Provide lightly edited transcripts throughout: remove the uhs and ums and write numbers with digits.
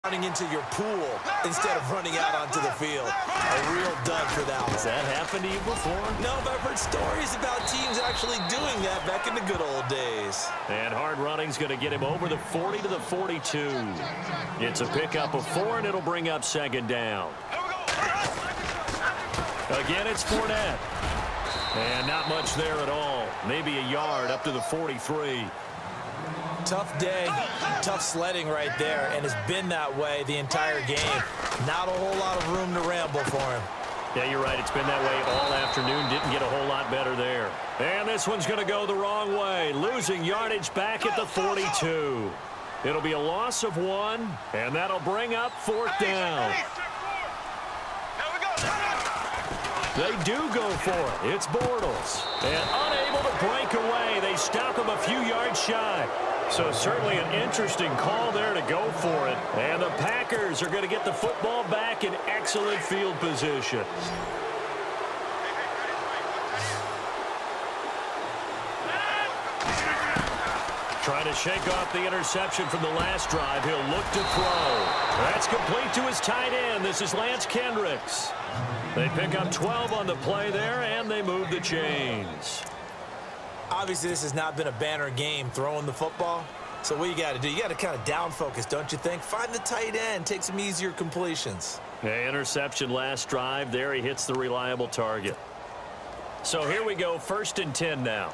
Running into your pool instead of running out onto the field. A real dud for that one. Has that happened to you before? No, but I've heard stories about teams actually doing that back in the good old days. And hard running's going to get him over the 40 to the 42. It's a pickup of 4, and it'll bring up second down. Again, it's Fournette. And not much there at all. Maybe a yard up to the 43. Tough day, tough sledding right there, and it's been that way the entire game. Not a whole lot of room to ramble for him. Yeah, you're right. It's been that way all afternoon. Didn't get a whole lot better there. And this one's going to go the wrong way. Losing yardage back at the 42. It'll be a loss of 1, and that'll bring up 4th down. They do go for it. It's Bortles. And unable to break away. They stop him a few yards shy. So certainly an interesting call there to go for it. And the Packers are going to get the football back in excellent field position. Trying to shake off the interception from the last drive. He'll look to throw. That's complete to his tight end. This is Lance Kendricks. They pick up 12 on the play there, and they move the chains. Obviously, this has not been a banner game throwing the football. So what you got to do, you got to kind of down focus, don't you think? Find the tight end, take some easier completions. Yeah, interception last drive. There he hits the reliable target. So here we go, 1st and 10 now.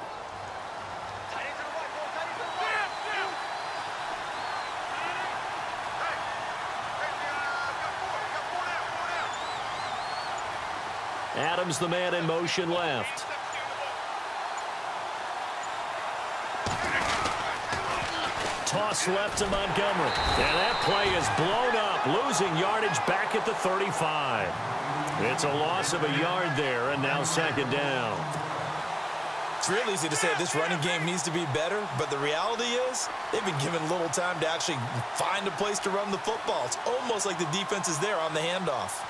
Adams, the man in motion left. Toss left to Montgomery. And that play is blown up, losing yardage back at the 35. It's a loss of a yard there, and now 2nd down. It's real easy to say this running game needs to be better, but the reality is they've been given little time to actually find a place to run the football. It's almost like the defense is there on the handoff.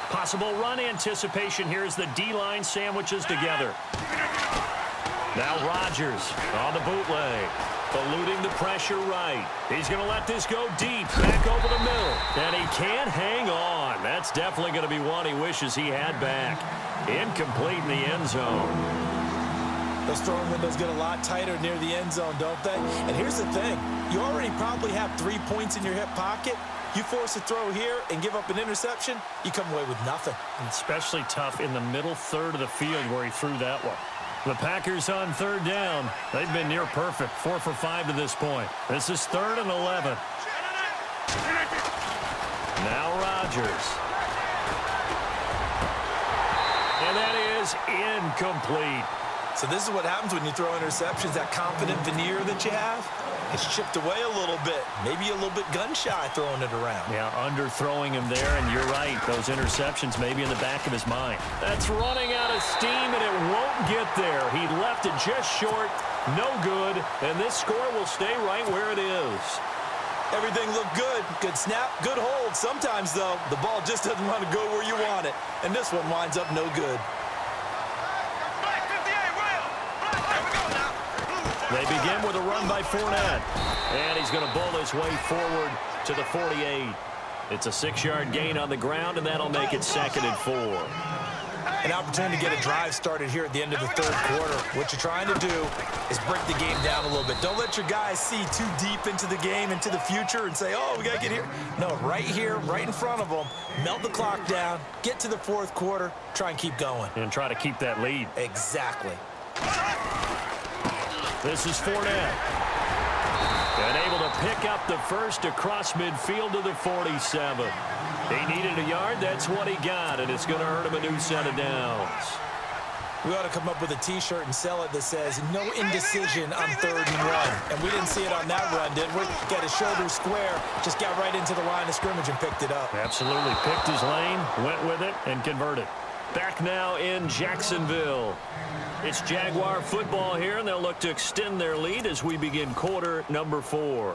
Possible run anticipation here as the D-line sandwiches together. Now Rodgers on the bootleg, eluding the pressure right. He's going to let this go deep, back over the middle, and he can't hang on. That's definitely going to be one he wishes he had back. Incomplete in the end zone. Those throwing windows get a lot tighter near the end zone, don't they? And here's the thing. You already probably have 3 points in your hip pocket. You force a throw here and give up an interception, you come away with nothing. Especially tough in the middle third of the field where he threw that one. The Packers on 3rd down. They've been near perfect, 4 for 5 to this point. This is 3rd and 11. Now Rodgers. And that is incomplete. So this is what happens when you throw interceptions. That confident veneer that you have, it's chipped away a little bit. Maybe a little bit gun-shy throwing it around. Yeah, underthrowing him there, and you're right. Those interceptions may be in the back of his mind. That's running out of steam, and it won't get there. He left it just short, no good, and this score will stay right where it is. Everything looked good. Good snap, good hold. Sometimes, though, the ball just doesn't want to go where you want it, and this one winds up no good. They begin with a run by Fournette. And he's going to bowl his way forward to the 48. It's a 6-yard gain on the ground, and that'll make it 2nd and 4. An opportunity to get a drive started here at the end of the 3rd quarter. What you're trying to do is break the game down a little bit. Don't let your guys see too deep into the game, into the future, and say, oh, we got to get here. No, right here, right in front of them, melt the clock down, get to the 4th quarter, try and keep going. And try to keep that lead. Exactly. This is Fournette. And able to pick up the first across midfield to the 47. He needed a yard. That's what he got, and it's going to earn him a new set of downs. We ought to come up with a T-shirt and sell it that says, no indecision on 3rd and 1. And we didn't see it on that run, did we? Got his shoulder square, just got right into the line of scrimmage and picked it up. Absolutely. Picked his lane, went with it, and converted. Back now in Jacksonville. It's Jaguar football here, and they'll look to extend their lead as we begin quarter number 4.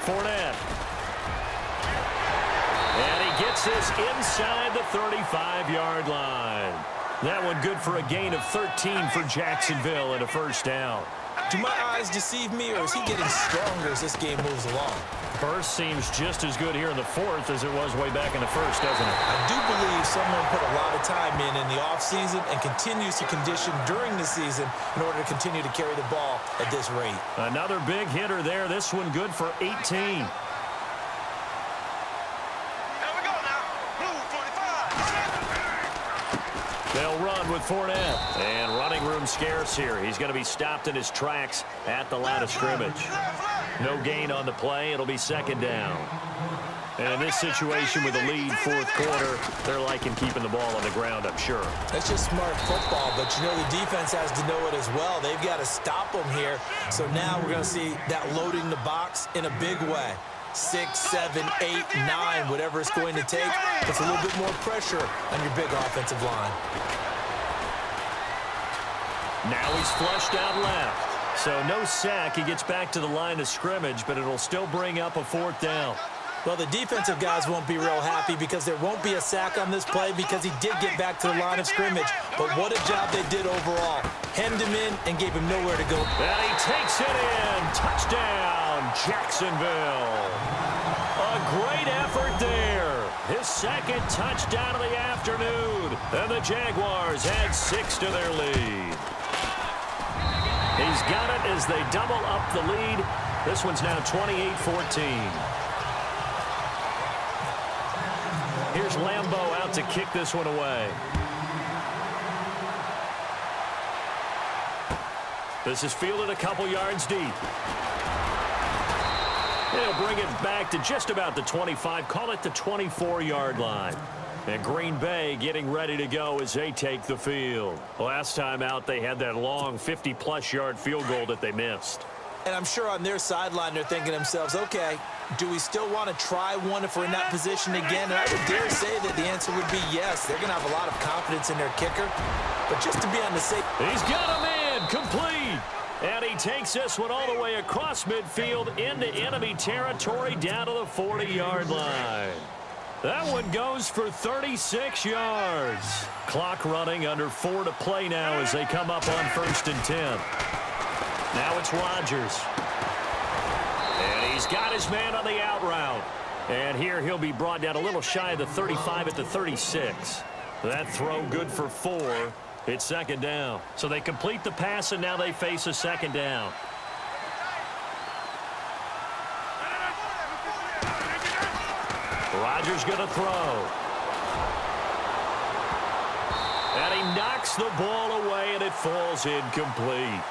Fournette this inside the 35-yard line. That one good for a gain of 13 for Jacksonville and a first down. Do my eyes deceive me, or is he getting stronger as this game moves along? First seems just as good here in the fourth as it was way back in the first, doesn't it? I do believe someone put a lot of time in the offseason and continues to condition during the season in order to continue to carry the ball at this rate. Another big hitter there. This one good for 18. They'll run with Fournette. And running room scarce here. He's going to be stopped in his tracks at the line of scrimmage. No gain on the play. It'll be second down. And in this situation with a lead fourth quarter, they're liking keeping the ball on the ground, I'm sure. That's just smart football, but you know the defense has to know it as well. They've got to stop them here. So now we're going to see that loading the box in a big way. 6, 7, 8, 9, whatever it's going to take. Puts a little bit more pressure on your big offensive line. Now he's flushed out left. So no sack. He gets back to the line of scrimmage, but it'll still bring up a fourth down. Well, the defensive guys won't be real happy because there won't be a sack on this play because he did get back to the line of scrimmage. But what a job they did overall. Hemmed him in and gave him nowhere to go. And he takes it in. Touchdown, Jacksonville. A great effort there. His second touchdown of the afternoon. And the Jaguars add 6 to their lead. He's got it as they double up the lead. This one's now 28-14. Here's Lambeau out to kick this one away. This is fielded a couple yards deep. They'll bring it back to just about the 25, call it the 24-yard line. And Green Bay getting ready to go as they take the field. Last time out, they had that long 50-plus yard field goal that they missed. And I'm sure on their sideline, they're thinking to themselves, okay, do we still want to try one if we're in that position again? And I would dare say that the answer would be yes. They're going to have a lot of confidence in their kicker. But just to be on the safe... He's got a man complete. And he takes this one all the way across midfield into enemy territory down to the 40-yard line. That one goes for 36 yards. Clock running under 4 to play now as they come up on 1st and 10. Now it's Rodgers. And he's got his man on the out route. And here he'll be brought down a little shy of the 35 at the 36. That throw good for 4. It's second down. So they complete the pass, and now they face a second down. Rodgers going to throw. And he knocks the ball away, and it falls incomplete.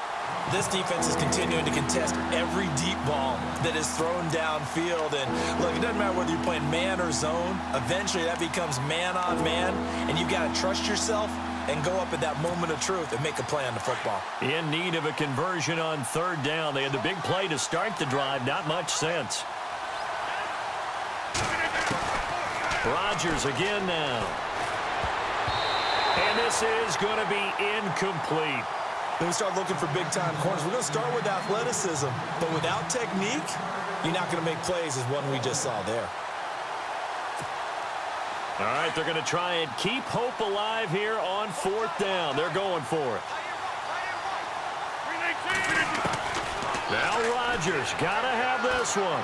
This defense is continuing to contest every deep ball that is thrown downfield. And, look, it doesn't matter whether you're playing man or zone. Eventually, that becomes man-on-man, and you've got to trust yourself and go up at that moment of truth and make a play on the football. In need of a conversion on third down. They had the big play to start the drive. Not much sense. Rodgers again now. And this is going to be incomplete. When we start looking for big-time corners, we're going to start with athleticism. But without technique, you're not going to make plays as one we just saw there. All right, they're going to try and keep hope alive here on fourth down. They're going for it. Now Rodgers got to have this one.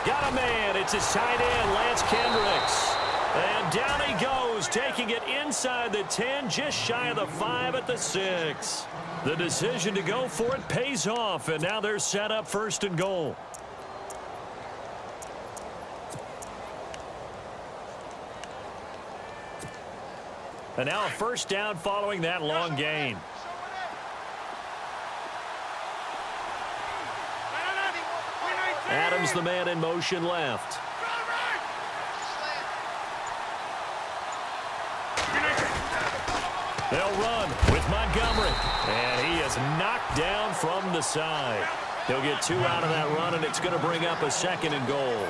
Got a man. It's his tight end, Lance Kendricks. And down he goes, taking it inside the 10, just shy of the 5 at the 6. The decision to go for it pays off, and now they're set up 1st and goal. And now a first down following that long gain. Adams, the man in motion left. They'll run with Montgomery. And he is knocked down from the side. He'll get 2 out of that run, and it's going to bring up a 2nd and goal.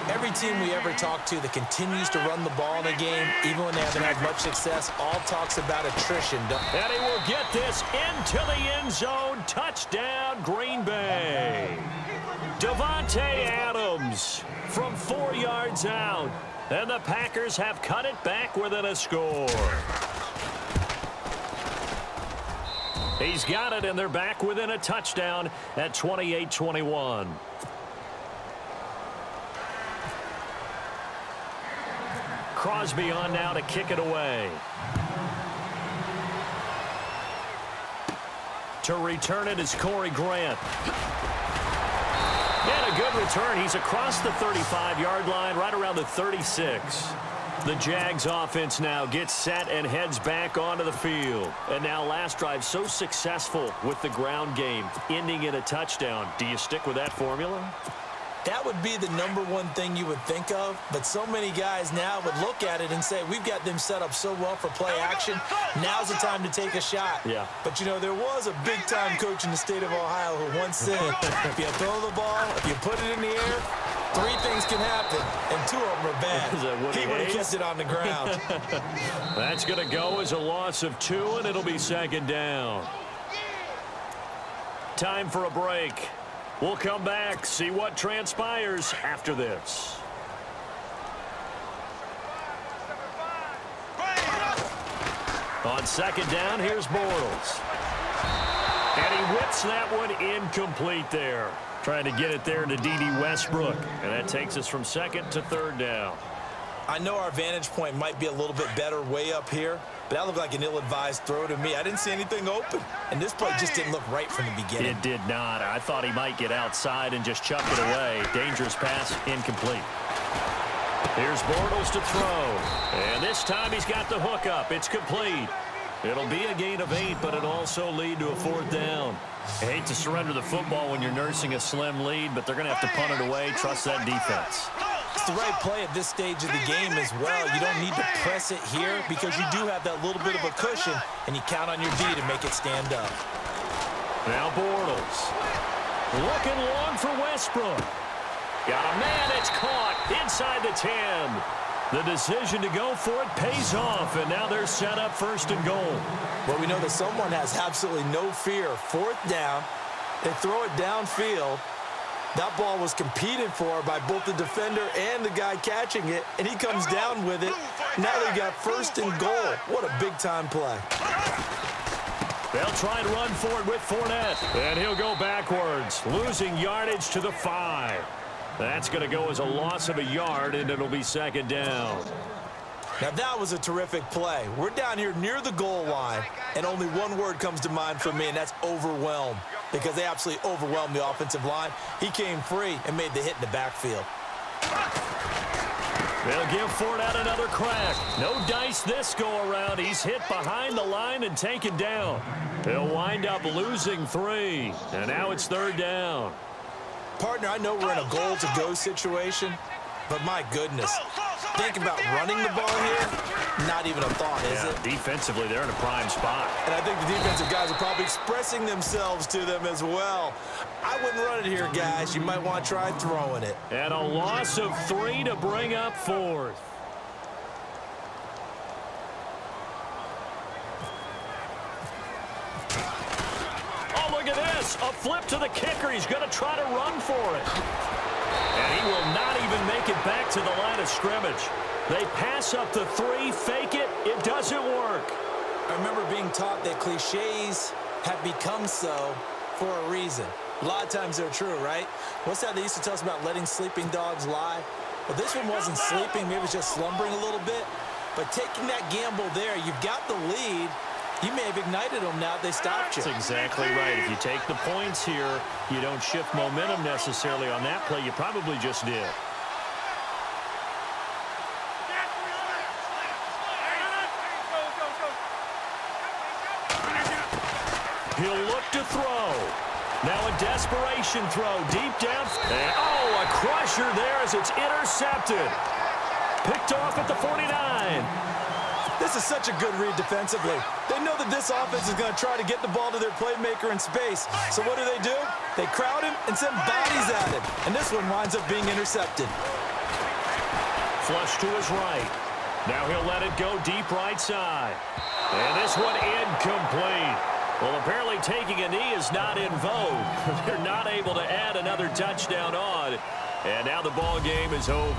Every team we ever talk to that continues to run the ball in a game, even when they haven't had much success, all talks about attrition. And he will get this into the end zone. Touchdown, Green Bay. Davante Adams from 4 yards out. And the Packers have cut it back within a score. He's got it, and they're back within a touchdown at 28-21. Crosby on now to kick it away. To return it is Corey Grant. And a good return. He's across the 35-yard line, right around the 36. The Jags offense now gets set and heads back onto the field. And now last drive so successful with the ground game, ending in a touchdown. Do you stick with that formula? That would be the number one thing you would think of, but so many guys now would look at it and say, we've got them set up so well for play action. Now's the time to take a shot. Yeah. But, you know, there was a big-time coach in the state of Ohio who once said, if you throw the ball, if you put it in the air, 3 things can happen, and 2 of them are bad. He would have kept it on the ground. That's going to go as a loss of 2, and it'll be second down. Time for a break. We'll come back, see what transpires after this. On second down, here's Bortles. And he whips that one incomplete there. Trying to get it there to D.D. Westbrook. And that takes us from second to third down. I know our vantage point might be a little bit better way up here, but that looked like an ill-advised throw to me. I didn't see anything open, and this play just didn't look right from the beginning. It did not. I thought he might get outside and just chuck it away. Dangerous pass, incomplete. Here's Bortles to throw, and this time he's got the hook up. It's complete. It'll be a gain of 8, but it'll also lead to a 4th down. I hate to surrender the football when you're nursing a slim lead, but they're going to have to punt it away. Trust that defense. It's the right play at this stage of the game as well. You don't need to press it here because you do have that little bit of a cushion, and you count on your D to make it stand up. Now Bortles. Looking long for Westbrook. Got a man, it's caught inside the 10. The decision to go for it pays off, and now they're set up 1st and goal. Well, we know that someone has absolutely no fear. 4th down, they throw it downfield. That ball was competed for by both the defender and the guy catching it, and he comes down with it. Now they got 1st and goal. What a big-time play. They'll try and run for it with Fournette, and he'll go backwards, losing yardage to the 5. That's going to go as a loss of a yard, and it'll be second down. Now, that was a terrific play. We're down here near the goal line, and only one word comes to mind for me, and that's overwhelm, because they absolutely overwhelmed the offensive line. He came free and made the hit in the backfield. They'll give Fournette another crack. No dice this go-around. He's hit behind the line and taken down. He'll wind up losing 3, and now it's 3rd down. Partner, I know we're in a goal-to-go situation, but my goodness, think about running the ball here. Not even a thought, is it? Defensively, they're in a prime spot. And I think the defensive guys are probably expressing themselves to them as well. I wouldn't run it here, guys. You might want to try throwing it. And a loss of 3 to bring up 4th. Look at this. A flip to the kicker. He's going to try to run for it. And he will not even make it back to the line of scrimmage. They pass up the 3, fake it. It doesn't work. I remember being taught that cliches have become so for a reason. A lot of times they're true, right? What's that they used to tell us about letting sleeping dogs lie? Well, this one wasn't sleeping. Maybe it was just slumbering a little bit. But taking that gamble there, you've got the lead. You may have ignited them now if they stopped you. That's exactly right. If you take the points here, you don't shift momentum necessarily on that play. You probably just did. He'll look to throw. Now a desperation throw deep down. And, a crusher there as it's intercepted. Picked off at the 49. This is such a good read defensively. They know that this offense is going to try to get the ball to their playmaker in space. So what do? They crowd him and send bodies at him. And this one winds up being intercepted. Flush to his right. Now he'll let it go deep right side. And this one incomplete. Well, apparently taking a knee is not in vogue. They're not able to add another touchdown on. And now the ball game is over.